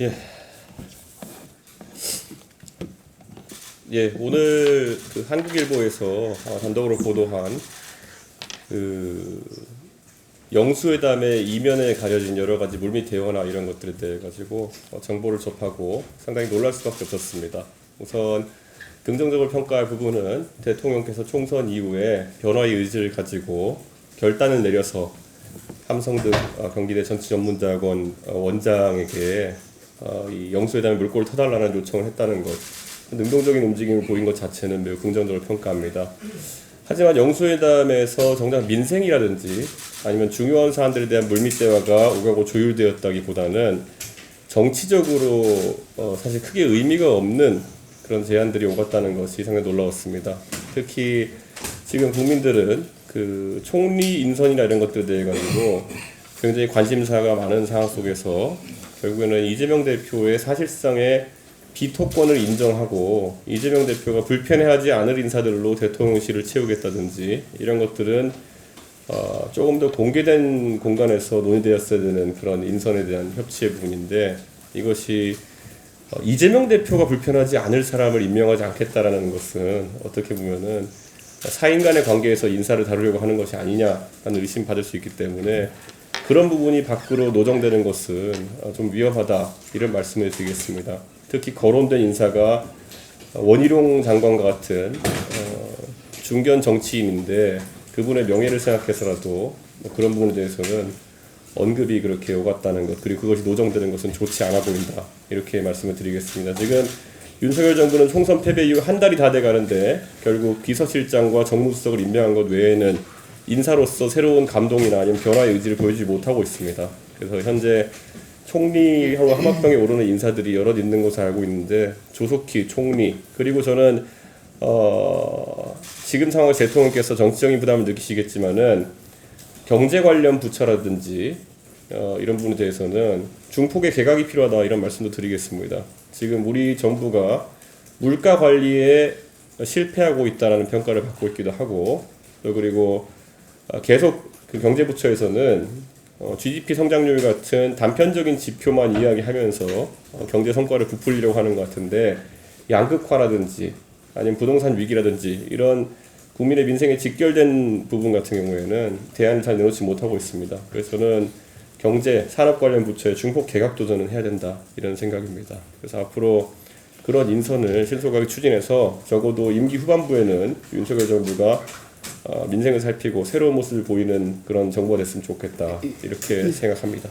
예. 예, 오늘 그 한국일보에서 단독으로 보도한 그 영수회담의 이면에 가려진 여러 가지 물밑 대화나 이런 것들에 대해 가지고 정보를 접하고 상당히 놀랄 수밖에 없었습니다. 우선 긍정적으로 평가할 부분은 대통령께서 총선 이후에 변화의 의지를 가지고 결단을 내려서 함성득 경기대 정치전문대학원 원장에게 이 영수회담의 물꼬를 터달라는 요청을 했다는 것, 능동적인 움직임을 보인 것 자체는 매우 긍정적으로 평가합니다. 하지만 영수회담에서 정작 민생이라든지 아니면 중요한 사안들에 대한 물밑 대화가 오가고 조율되었다기보다는 정치적으로 사실 크게 의미가 없는 그런 제안들이 오갔다는 것이 상당히 놀라웠습니다. 특히 지금 국민들은 그 총리 인선이나 이런 것들에 대해 가지고 굉장히 관심사가 많은 상황 속에서 결국에는 이재명 대표의 사실상의 비토권을 인정하고 이재명 대표가 불편해하지 않을 인사들로 대통령실을 채우겠다든지 이런 것들은 조금 더 공개된 공간에서 논의되었어야 되는 그런 인선에 대한 협치의 부분인데, 이것이 이재명 대표가 불편하지 않을 사람을 임명하지 않겠다라는 것은 어떻게 보면은 사인 간의 관계에서 인사를 다루려고 하는 것이 아니냐라는 의심받을 수 있기 때문에 그런 부분이 밖으로 노정되는 것은 좀 위험하다, 이런 말씀을 드리겠습니다. 특히 거론된 인사가 원희룡 장관과 같은 중견 정치인인데 그분의 명예를 생각해서라도 그런 부분에 대해서는 언급이 그렇게 오갔다는 것, 그리고 그것이 노정되는 것은 좋지 않아 보인다, 이렇게 말씀을 드리겠습니다. 지금 윤석열 정부는 총선 패배 이후 한 달이 다 돼가는데 결국 비서실장과 정무수석을 임명한 것 외에는 인사로서 새로운 감동이나 아니면 변화의 의지를 보여주지 못하고 있습니다. 그래서 현재 총리하고 하마평에 오르는 인사들이 여럿 있는 것을 알고 있는데, 조속히 총리, 그리고 저는 지금 상황에서 대통령께서 정치적인 부담을 느끼시겠지만은 경제 관련 부처라든지 이런 부분에 대해서는 중폭의 개각이 필요하다, 이런 말씀도 드리겠습니다. 지금 우리 정부가 물가 관리에 실패하고 있다는 평가를 받고 있기도 하고, 또 그리고 계속 그 경제부처에서는 GDP 성장률 같은 단편적인 지표만 이야기하면서 경제 성과를 부풀리려고 하는 것 같은데, 양극화라든지 아니면 부동산 위기라든지 이런 국민의 민생에 직결된 부분 같은 경우에는 대안을 잘 내놓지 못하고 있습니다. 그래서 저는 경제, 산업 관련 부처의 중폭 개각 도전은 해야 된다, 이런 생각입니다. 그래서 앞으로 그런 인선을 신속하게 추진해서 적어도 임기 후반부에는 윤석열 정부가 민생을 살피고 새로운 모습을 보이는 그런 정부가 됐으면 좋겠다, 이렇게 생각합니다.